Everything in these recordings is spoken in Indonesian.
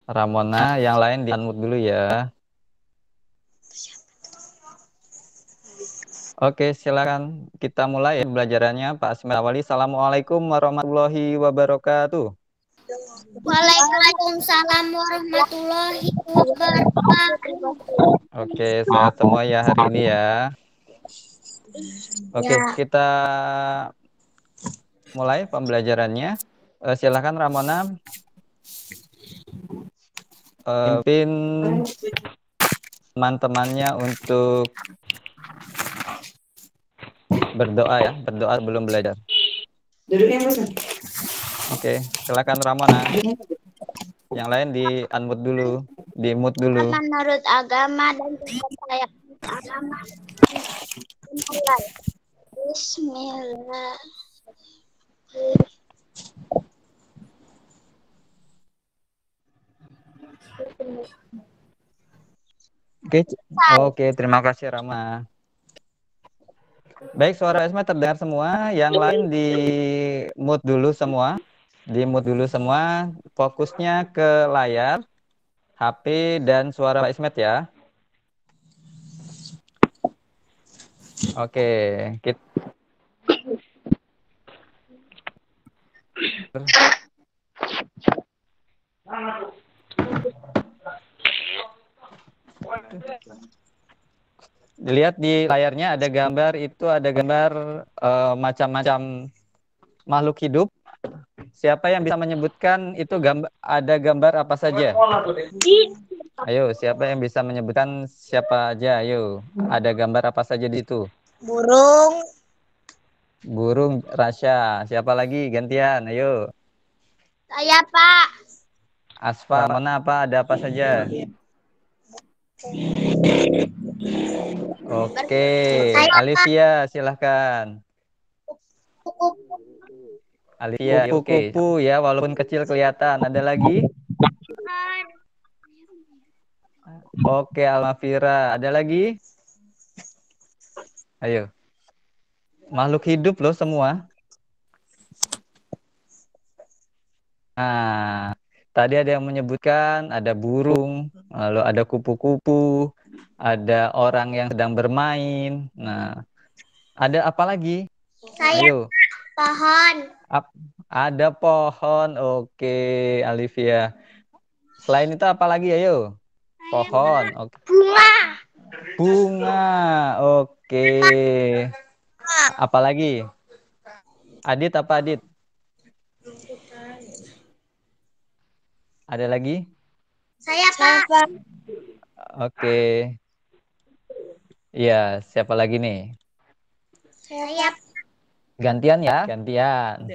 Ramona, yang lain di unmute dulu ya. Oke, silakan kita mulai ya pembelajarannya. Pak Asmi Awali. Assalamualaikum warahmatullahi wabarakatuh. Waalaikumsalam warahmatullahi wabarakatuh. Oke, sehat semua ya hari ini ya. Oke, kita mulai pembelajarannya. Silakan Ramona. Pimpin teman-temannya untuk berdoa ya, berdoa sebelum belajar. Oke, silakan Ramona. Yang lain di unmute dulu, di mute dulu. Menurut agama dan kepercayaan agama. Bismillah. Oke, terima kasih Rama. Baik, suara Esma terdengar semua. Yang lain di mute dulu semua. Di mute dulu semua. Fokusnya ke layar, HP, dan suara Pak Ismet ya. Oke, kita dilihat di layarnya ada gambar, itu ada gambar macam-macam makhluk hidup. Siapa yang bisa menyebutkan itu ada gambar apa saja? Ayo, siapa yang bisa menyebutkan siapa aja? Ayo, ada gambar apa saja di itu? Burung. Burung, Rasya. Siapa lagi? Gantian, ayo. Saya Pak. Asfa, mana apa? Ada apa saja? Oke, Alivia, silahkan. Alivia, kupu-kupu ya, walaupun kecil kelihatan. Ada lagi? Oke, Almafira. Ada lagi? Ayo. Makhluk hidup loh semua. Nah, tadi ada yang menyebutkan ada burung, lalu ada kupu-kupu, ada orang yang sedang bermain. Nah, ada apa lagi? Ayo. Pohon. Ada pohon. Oke, Alivia. Selain itu apa lagi? Ayo. Pohon. Oke. Bunga. Bunga. Oke. Apa lagi? Adit apa Adit? Ada lagi? Saya Pak. Oke. Iya, siapa lagi nih? Saya Gantian ya, gantian.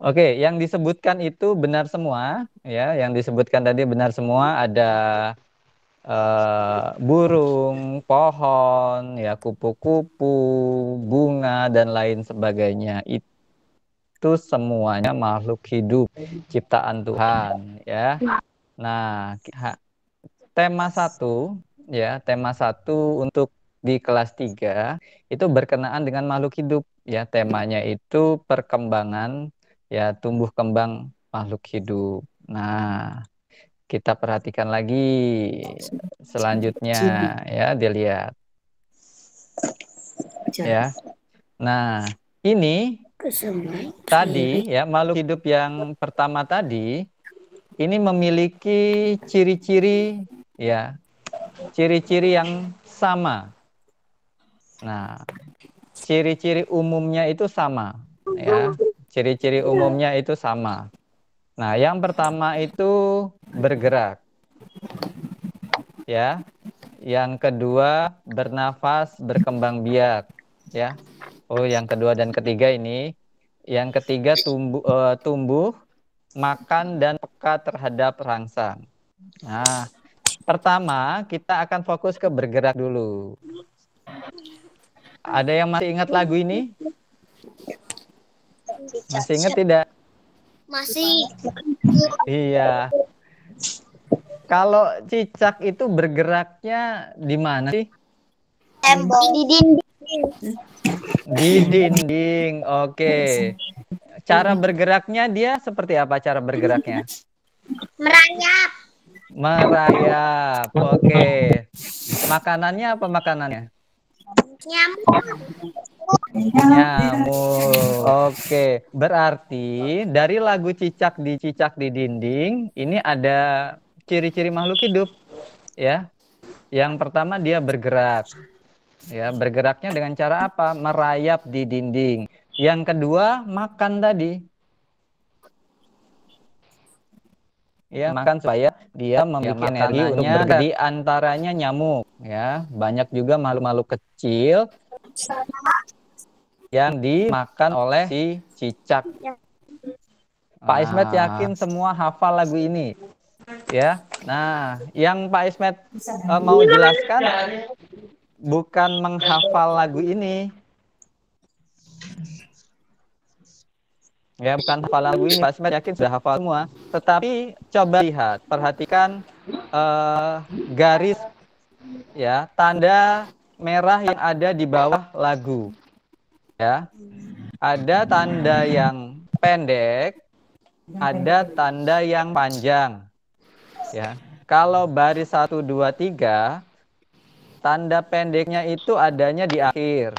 Oke, yang disebutkan itu benar semua, ya. Yang disebutkan tadi benar semua. Ada burung, pohon, ya, kupu-kupu, bunga dan lain sebagainya. Itu semuanya makhluk hidup ciptaan Tuhan, ya. Nah, tema 1, ya, tema 1 untuk di kelas 3 itu berkenaan dengan makhluk hidup, ya. Temanya itu perkembangan, ya, tumbuh kembang makhluk hidup. Nah, kita perhatikan lagi selanjutnya, ya, dilihat. Ya. Nah, ini tadi, ya, makhluk hidup yang pertama tadi ini memiliki ciri-ciri, ya, ciri-ciri yang sama. Nah, ciri-ciri umumnya itu sama, ya. Ciri-ciri umumnya itu sama. Nah, yang pertama itu bergerak, ya. Yang kedua bernafas, berkembang biak, ya. Oh, yang kedua dan ketiga ini. Yang ketiga tumbuh, makan dan peka terhadap rangsang. Nah, pertama kita akan fokus ke bergerak dulu. Ada yang masih ingat lagu ini? Masih ingat tidak? Masih. Iya. Kalau cicak itu bergeraknya di mana sih? Tembok. Di dinding. Di dinding. Oke. Cara bergeraknya dia seperti apa cara bergeraknya? Merayap. Merayap. Oke. Makanannya apa makanannya? Nyamuk. Nyamuk. Oke. Berarti dari lagu cicak di dinding ini ada ciri-ciri makhluk hidup, ya. Yang pertama dia bergerak. Ya, bergeraknya dengan cara apa? Merayap di dinding. Yang kedua, makan tadi. Ya, makan supaya dia memiliki energi untuk bergerak. Di antaranya nyamuk, ya. Banyak juga makhluk-makhluk kecil yang dimakan oleh si cicak. Pak Ismet yakin semua hafal lagu ini, ya. Nah, yang Pak Ismet mau jelaskan bukan menghafal lagu ini, ya, bukan hafal lagu ini. Pak Ismet yakin sudah hafal semua. Tetapi coba lihat, perhatikan garis, ya, tanda merah yang ada di bawah lagu, ya. Ada tanda yang pendek, ada tanda yang panjang, ya. Kalau baris 1, 2, 3, tanda pendeknya itu adanya di akhir.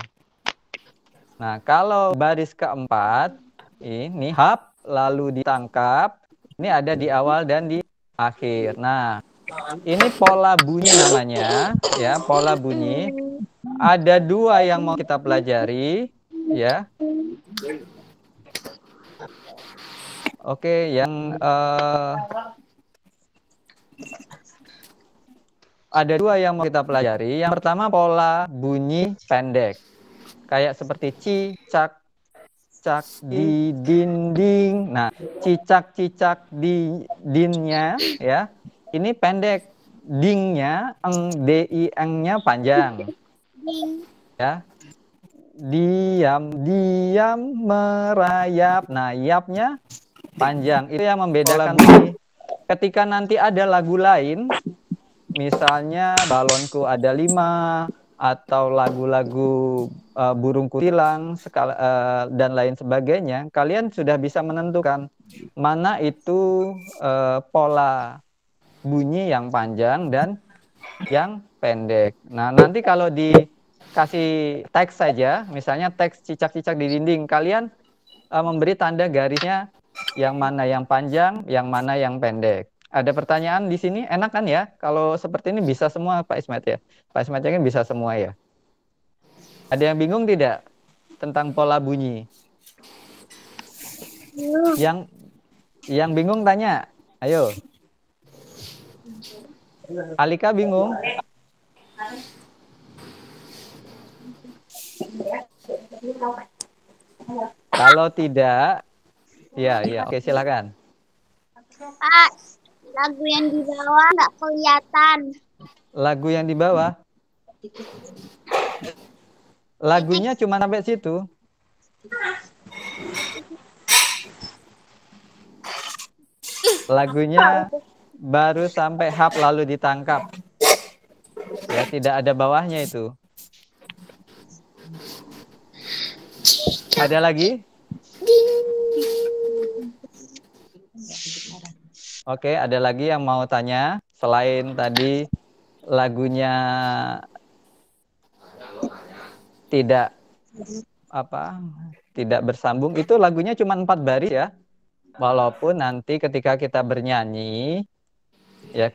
Nah, kalau baris keempat, ini hap, lalu ditangkap, ini ada di awal dan di akhir. Nah, ini pola bunyi namanya, ya, pola bunyi. Ada dua yang mau kita pelajari, ya. Oke, yang ada dua yang mau kita pelajari. Yang pertama pola bunyi pendek, kayak seperti cicak, cicak di dinding. Nah, cicak-cicak di dinnya, ya, ini pendek. Dingnya, eng-nya panjang, ya. Diam, diam, merayap. Nah, yapnya panjang. Itu yang membedakan ini. Ketika nanti ada lagu lain, misalnya balonku ada 5, atau lagu-lagu burung kutilang dan lain sebagainya, kalian sudah bisa menentukan mana itu pola bunyi yang panjang dan yang pendek. Nah, nanti kalau dikasih teks saja, misalnya teks cicak-cicak di dinding, kalian memberi tanda garisnya yang mana yang panjang, yang mana yang pendek. Ada pertanyaan di sini? Enak kan ya? Kalau seperti ini bisa semua Pak Ismet ya? Pak Ismet yakin bisa semua ya? Ada yang bingung tidak tentang pola bunyi? Yang bingung tanya. Ayo. Alika bingung? Kalau tidak, ya, oke, silakan. Pak, lagu yang di bawah nggak kelihatan. Lagu yang di bawah? Lagunya cuma sampai situ. Lagunya baru sampai hap lalu ditangkap. Ya, tidak ada bawahnya itu. Ada lagi? Oke, ada lagi yang mau tanya selain tadi lagunya tidak tidak bersambung, itu lagunya cuma 4 baris ya. Walaupun nanti ketika kita bernyanyi, ya,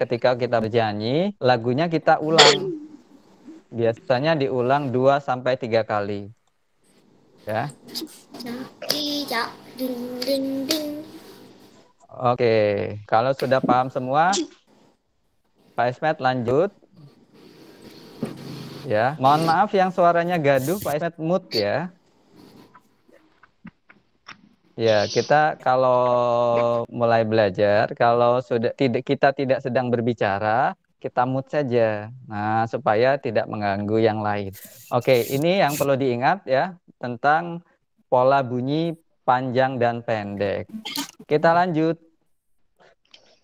lagunya kita ulang. Biasanya diulang 2 sampai 3 kali. Ya. Oke, kalau sudah paham semua, Pak Ismet lanjut. Ya, mohon maaf yang suaranya gaduh, Pak Ismet mute ya. Ya, kita kalau mulai belajar, kalau kita tidak sedang berbicara, kita mute saja. Nah, supaya tidak mengganggu yang lain. Oke, ini yang perlu diingat ya, tentang pola bunyi panjang dan pendek. Kita lanjut.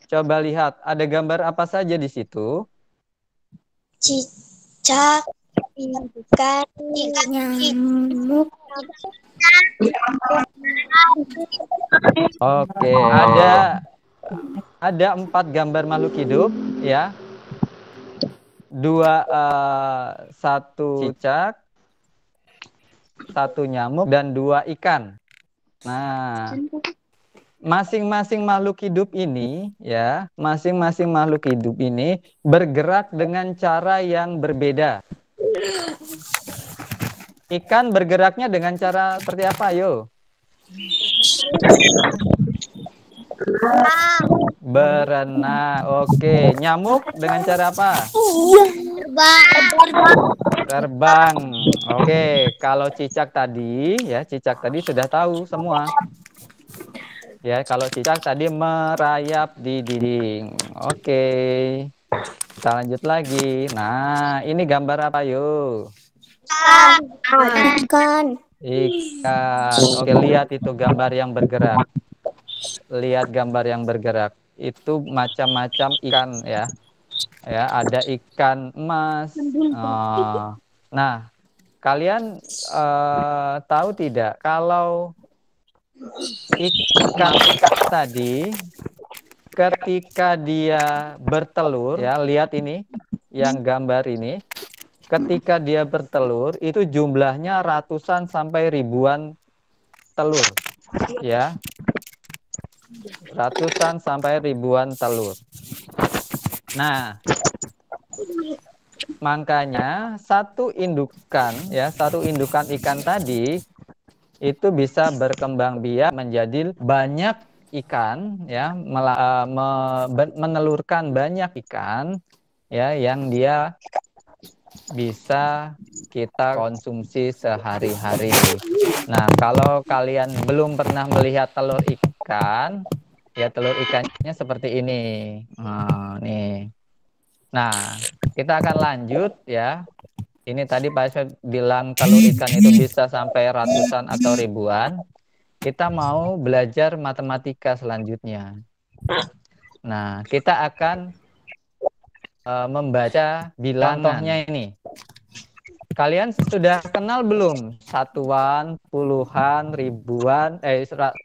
Coba lihat, ada gambar apa saja di situ? Cicak, ikan, nyamuk. Oke, ada ada 4 gambar makhluk hidup, ya. Satu cicak, satu nyamuk, dan 2 ikan. Nah, masing-masing makhluk hidup ini, ya, masing-masing makhluk hidup ini bergerak dengan cara yang berbeda. Ikan bergeraknya dengan cara seperti apa, yo? Berenang. Oke, nyamuk dengan cara apa? Terbang. Oke, kalau cicak tadi, ya, cicak tadi sudah tahu semua. Ya, kalau cicak tadi merayap di dinding. Oke. Kita lanjut lagi. Nah, ini gambar apa, yuk? Ikan. Ikan. Oke, lihat itu gambar yang bergerak. Lihat gambar yang bergerak. Itu macam-macam ikan, ya. Ya, ada ikan emas. Nah, kalian tahu tidak kalau ikan tadi ketika dia bertelur, ya, lihat ini yang gambar ini. Ketika dia bertelur itu jumlahnya ratusan sampai ribuan telur, ya. Ratusan sampai ribuan telur. Nah, makanya satu indukan, ya, satu indukan ikan tadi itu bisa berkembang biak menjadi banyak ikan, ya, menelurkan banyak ikan, ya, yang dia bisa kita konsumsi sehari-hari. Nah, kalau kalian belum pernah melihat telur ikan, ya, telur ikannya seperti ini. Nih. Nah, kita akan lanjut, ya. Ini tadi Pak Ismet bilang telur ikan itu bisa sampai ratusan atau ribuan. Kita mau belajar matematika selanjutnya. Nah, kita akan membaca bilangan. Contohnya ini. Kalian sudah kenal belum satuan, puluhan, ribuan,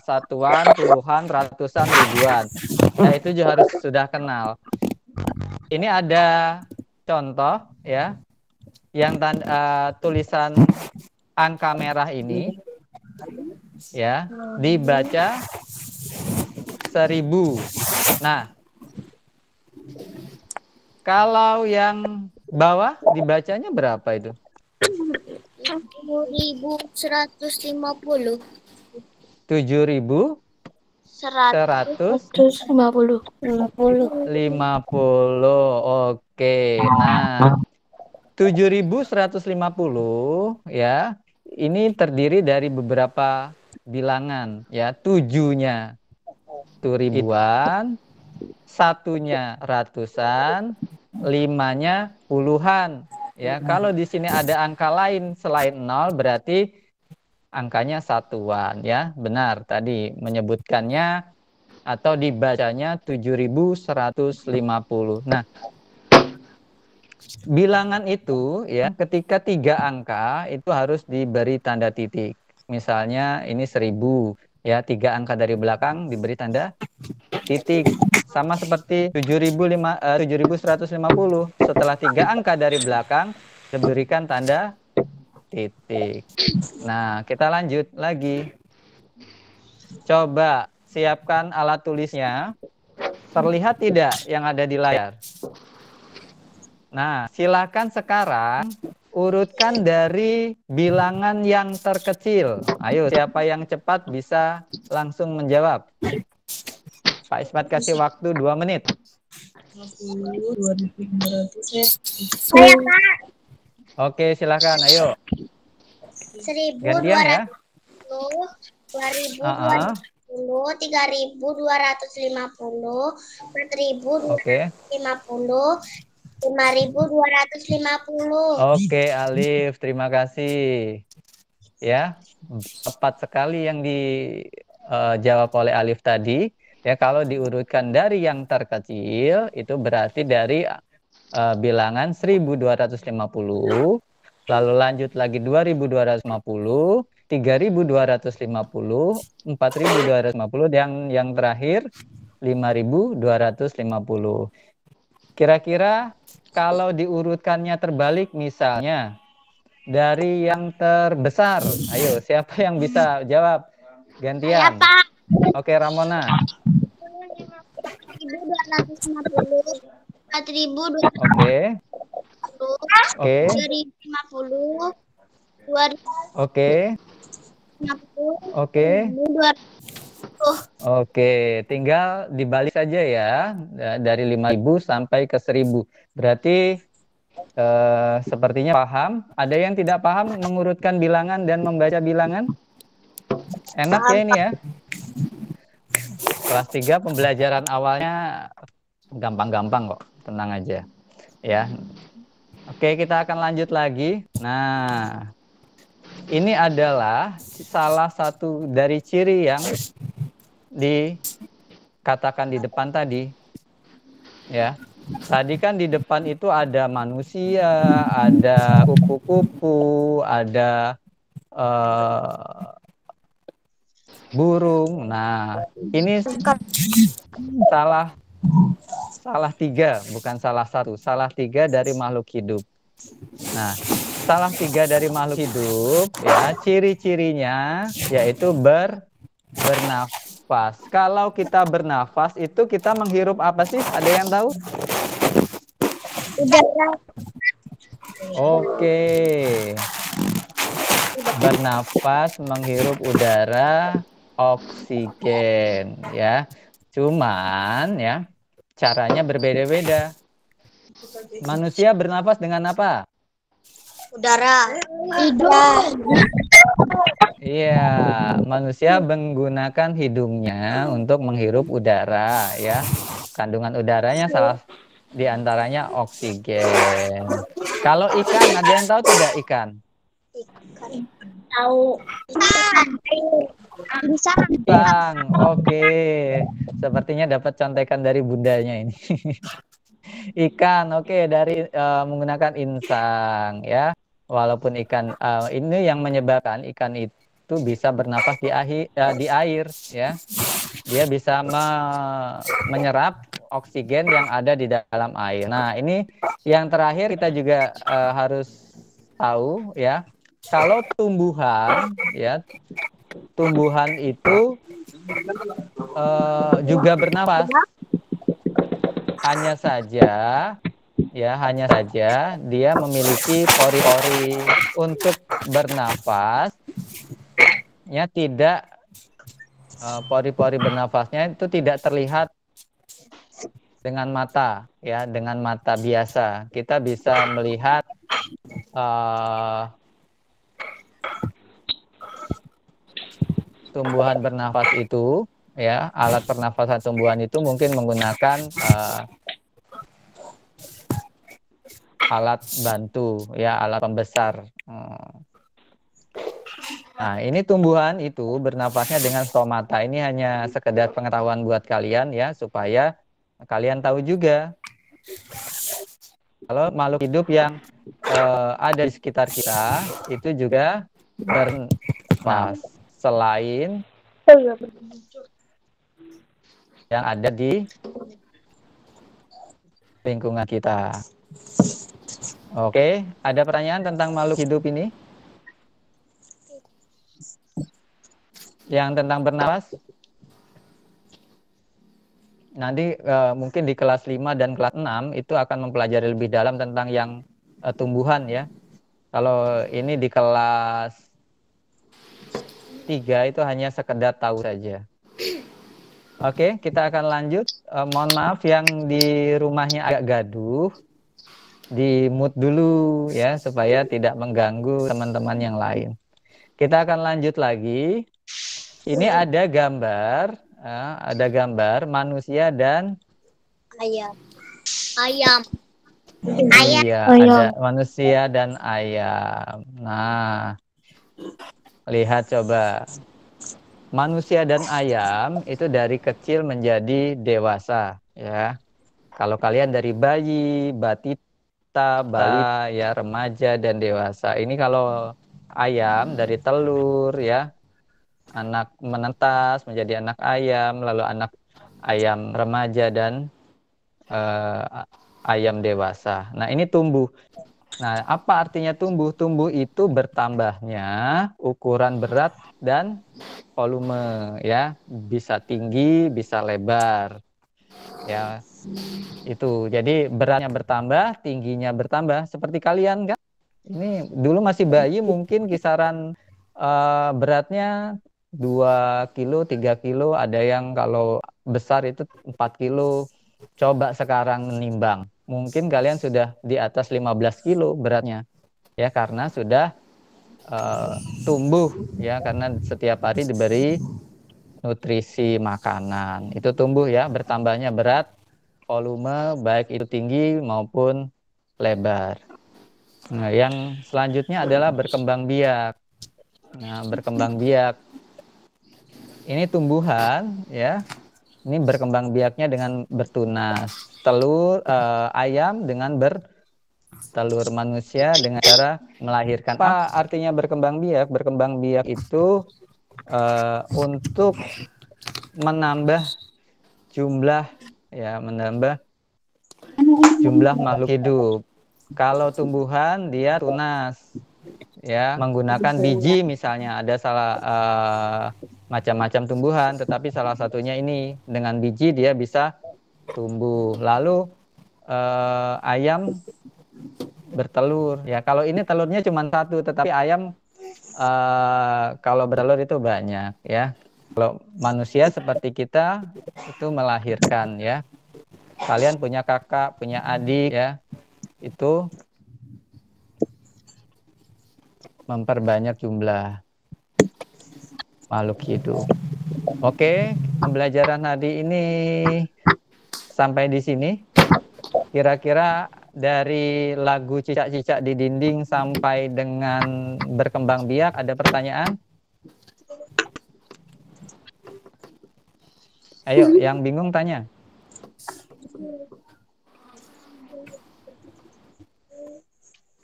satuan, puluhan, ratusan, ribuan. Nah, itu juga harus sudah kenal. Ini ada contoh, ya, yang tulisan angka merah ini, ya, dibaca 1000. Nah, kalau yang bawah dibacanya berapa itu? 7.150. 7.150. Oke. Nah, 7.150, ya. Ini terdiri dari beberapa bilangan, ya. 7-nya itu ribuan, 1-nya ratusan, 5-nya puluhan. Ya, kalau di sini ada angka lain selain 0 berarti angkanya satuan, ya. Benar tadi menyebutkannya atau dibacanya 7.150. Nah, bilangan itu, ya, ketika 3 angka itu harus diberi tanda titik. Misalnya ini 1000, ya, 3 angka dari belakang diberi tanda titik. Sama seperti 7.150. Setelah 3 angka dari belakang diberikan tanda titik. Nah, kita lanjut lagi. Coba siapkan alat tulisnya. Terlihat tidak yang ada di layar? Nah, silakan sekarang urutkan dari bilangan yang terkecil. Ayo, siapa yang cepat bisa langsung menjawab. Pak Ismat kasih waktu 2 menit. 2.500. Saya, Pak. Oke, silakan. Ayo. 1.250, Gantian, ya. 2.250, 3.250, 4.250, Oke. 5.250. Oke, Alif, terima kasih. Ya, tepat sekali yang dijawab oleh Alif tadi. Ya, kalau diurutkan dari yang terkecil itu berarti dari bilangan 1.250, lalu lanjut lagi 2.250, 3.250, 4.250, yang terakhir 5.250. Kira-kira kalau diurutkannya terbalik misalnya dari yang terbesar. Ayo, siapa yang bisa jawab? Saya Gantian. Pak. Oke, Ramona. 4.250, 4.250, Oke. Oke. 3.050, 2.050, Oke. Oke. 1.200. Oke, tinggal dibalik saja ya, dari 5.000 sampai ke 1.000. Berarti sepertinya paham. Ada yang tidak paham mengurutkan bilangan dan membaca bilangan? Enak ya ini ya. Kelas 3 pembelajaran awalnya gampang-gampang kok, tenang aja ya. Oke, kita akan lanjut lagi. Nah, ini adalah salah satu dari ciri yang dikatakan di depan tadi ya. Tadi kan di depan itu ada manusia, ada kupu-kupu, ada burung. Nah, ini salah tiga, bukan salah satu, salah tiga dari makhluk hidup. Nah, salah tiga dari makhluk hidup ya, ciri-cirinya yaitu bernafas. Kalau kita bernafas itu kita menghirup apa sih? Ada yang tahu? Udara. Oke. Bernafas menghirup udara oksigen ya. Cuman ya caranya berbeda-beda. Manusia bernafas dengan apa? Udara. Hidung. Iya, manusia menggunakan hidungnya untuk menghirup udara ya. Kandungan udaranya salah diantaranya oksigen. Kalau ikan, ada yang tahu tidak ikan? Tahu. Bisa. Bang, oke. Sepertinya dapat contekan dari bundanya ini. Ikan, oke, dari menggunakan insang ya. Walaupun ikan ini yang menyebabkan ikan itu bisa bernafas di air ya. Dia bisa menyerap oksigen yang ada di dalam air. Nah, ini yang terakhir kita juga harus tahu ya. Kalau tumbuhan ya, tumbuhan itu juga bernafas. Hanya saja dia memiliki pori-pori untuk bernafas. Ya, tidak pori-pori bernafasnya itu tidak terlihat dengan mata ya, dengan mata biasa. Kita bisa melihat tumbuhan bernafas itu ya, alat pernafasan tumbuhan itu mungkin menggunakan alat bantu ya, alat pembesar. Nah, ini tumbuhan itu bernafasnya dengan stomata. Ini hanya sekedar pengetahuan buat kalian ya, supaya kalian tahu juga kalau makhluk hidup yang ada di sekitar kita itu juga bernafas selain yang ada di lingkungan kita. Oke, ada pertanyaan tentang makhluk hidup ini? Yang tentang bernafas? Nanti mungkin di kelas 5 dan kelas 6 itu akan mempelajari lebih dalam tentang yang tumbuhan ya. Kalau ini di kelas 3 itu hanya sekedar tahu saja. Oke, kita akan lanjut. Mohon maaf yang di rumahnya agak gaduh. Di mute dulu ya, supaya tidak mengganggu teman-teman yang lain. Kita akan lanjut lagi. Ini ada gambar manusia dan Ayam. Ayam. iya, ada manusia dan ayam. Nah, lihat coba. Manusia dan ayam itu dari kecil menjadi dewasa ya. Kalau kalian dari bayi, batita, balita, ya remaja dan dewasa. Ini kalau ayam dari telur ya, anak menetas menjadi anak ayam, lalu anak ayam remaja dan ayam dewasa. Nah, ini tumbuh. Nah, apa artinya tumbuh? Tumbuh itu bertambahnya ukuran berat dan volume, ya. Bisa tinggi, bisa lebar. Ya, itu. Jadi beratnya bertambah, tingginya bertambah. Seperti kalian kan? Ini dulu masih bayi mungkin kisaran beratnya 2 kilo, 3 kilo, ada yang kalau besar itu 4 kilo. Coba sekarang menimbang, mungkin kalian sudah di atas 15 kilo beratnya, ya, karena sudah tumbuh, ya, karena setiap hari diberi nutrisi makanan. Itu tumbuh, ya, bertambahnya berat, volume, baik itu tinggi maupun lebar. Nah, yang selanjutnya adalah berkembang biak. Nah, berkembang biak ini tumbuhan, ya. Ini berkembang biaknya dengan bertunas. Telur ayam dengan bertelur, manusia dengan cara melahirkan. Apa artinya berkembang biak? Berkembang biak itu untuk menambah jumlah, ya, menambah jumlah makhluk hidup. Kalau tumbuhan dia tunas, ya, menggunakan biji, misalnya ada macam-macam tumbuhan, tetapi salah satunya ini dengan biji dia bisa tumbuh. Lalu ayam bertelur, ya, kalau ini telurnya cuma satu, tetapi ayam kalau bertelur itu banyak, ya. Kalau manusia seperti kita itu melahirkan, ya. Kalian punya kakak, punya adik, ya, itu memperbanyak jumlah makhluk hidup. Oke, pembelajaran hari ini sampai di sini. Kira-kira dari lagu cicak-cicak di dinding sampai dengan berkembang biak, ada pertanyaan? Ayo, yang bingung tanya.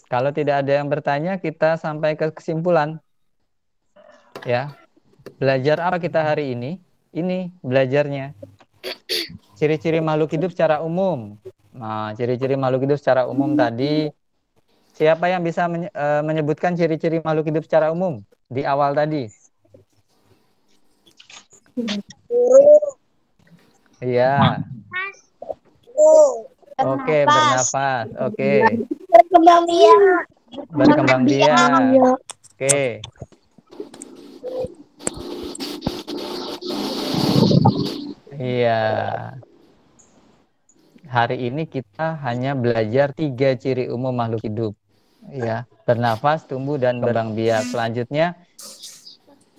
Kalau tidak ada yang bertanya, kita sampai ke kesimpulan. Ya, belajar apa kita hari ini? Ini belajarnya. Ciri-ciri makhluk hidup secara umum. Nah, ciri-ciri makhluk hidup secara umum tadi, siapa yang bisa menyebutkan ciri-ciri makhluk hidup secara umum di awal tadi? Iya. Oke, bernafas. Oke. Berkembang biak. Berkembang biak. Oke. Iya. Hari ini kita hanya belajar 3 ciri umum makhluk hidup. Ya, bernafas, tumbuh, dan berkembang biak. Selanjutnya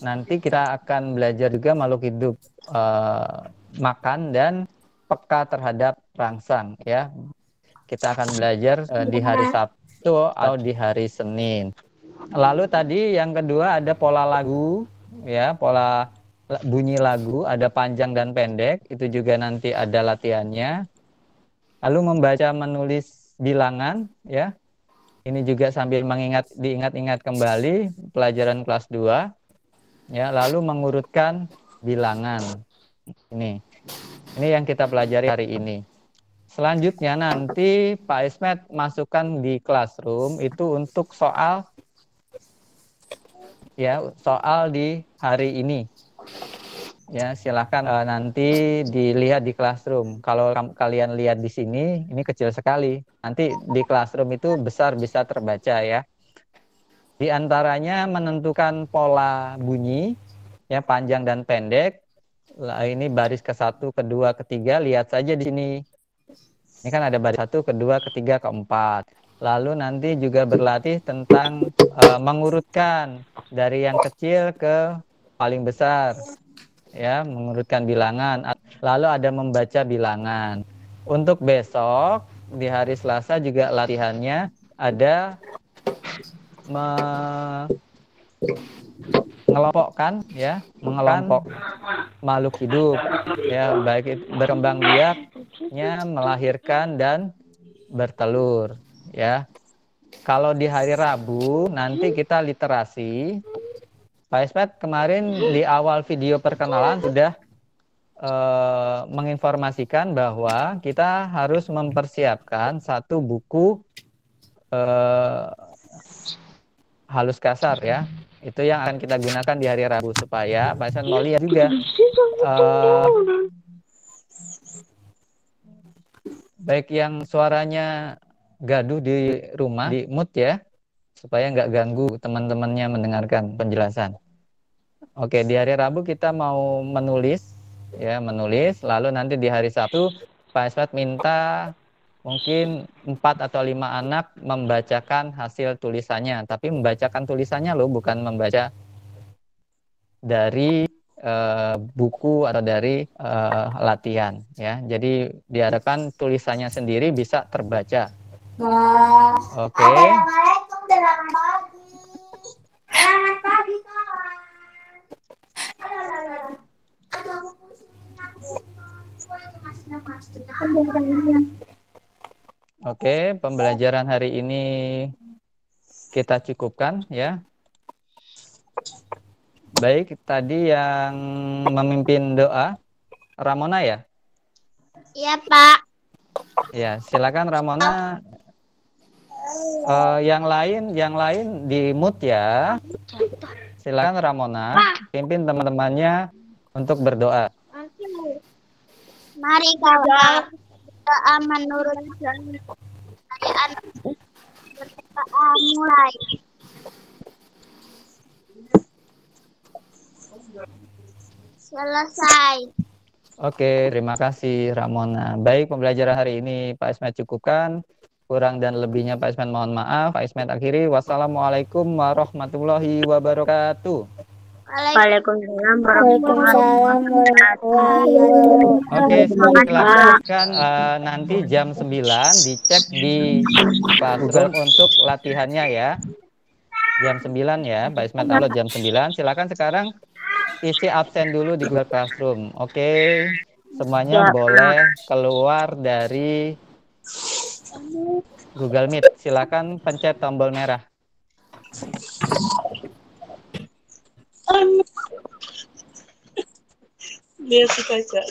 nanti kita akan belajar juga makhluk hidup makan dan peka terhadap rangsang, ya. Kita akan belajar di hari Sabtu atau di hari Senin. Lalu tadi yang kedua ada pola lagu, ya, pola bunyi lagu, ada panjang dan pendek, itu juga nanti ada latihannya. Lalu membaca menulis bilangan, ya. Ini juga sambil diingat-ingat kembali pelajaran kelas 2, ya. Lalu mengurutkan bilangan. Ini yang kita pelajari hari ini. Selanjutnya nanti Pak Ismet masukkan di classroom itu untuk soal, ya, soal di hari ini. Ya, silakan nanti dilihat di classroom. Kalau kalian lihat di sini, ini kecil sekali. Nanti di classroom itu besar, bisa terbaca, ya. Di antaranya menentukan pola bunyi, ya, panjang dan pendek. Ini baris ke-1, kedua, ketiga, lihat saja di sini. Ini kan ada baris 1, kedua, ketiga, keempat. Lalu nanti juga berlatih tentang mengurutkan dari yang kecil ke paling besar, ya, mengurutkan bilangan. Lalu ada membaca bilangan. Untuk besok di hari Selasa juga latihannya ada mengelompokkan, ya, mengelompok makhluk hidup, ya, baik itu berkembang biaknya, melahirkan dan bertelur, ya. Kalau di hari Rabu nanti kita literasi. Pak Esmet kemarin di awal video perkenalan sudah menginformasikan bahwa kita harus mempersiapkan satu buku halus kasar ya. Itu yang akan kita gunakan di hari Rabu supaya Pak Ismet mau lihat juga baik yang suaranya gaduh di rumah di mute ya supaya nggak ganggu teman-temannya mendengarkan penjelasan. Oke, di hari Rabu kita mau menulis ya, menulis lalu nanti di hari Sabtu Pak Ismet minta mungkin 4 atau 5 anak membacakan hasil tulisannya, tapi membacakan tulisannya loh, bukan membaca dari buku atau dari latihan ya. Jadi diharapkan tulisannya sendiri bisa terbaca. Oke. Assalamualaikum, selamat pagi. Selamat pagi, kawan. Oke, pembelajaran hari ini kita cukupkan ya. Baik, tadi yang memimpin doa Ramona ya? Iya, Pak. Ya, silakan Ramona. Yang lain di mute ya. Silakan Ramona, pimpin teman-temannya untuk berdoa. Mari kawan doa menurut perayaan mulai. Selesai. Oke, terima kasih Ramona. Baik, pembelajaran hari ini Pak Ismet cukupkan. Kurang dan lebihnya Pak Ismet mohon maaf. Pak Ismet akhiri. Wassalamualaikum warahmatullahi wabarakatuh. Waalaikumsalam warahmatullahi Oke, silakan nanti jam 9 dicek di Classroom untuk latihannya ya. Jam 9 ya, Pak Ismet upload jam 9. Silakan sekarang isi absen dulu di Google Classroom. Oke, semuanya boleh keluar dari Google Meet. Silakan pencet tombol merah. Lihat saja.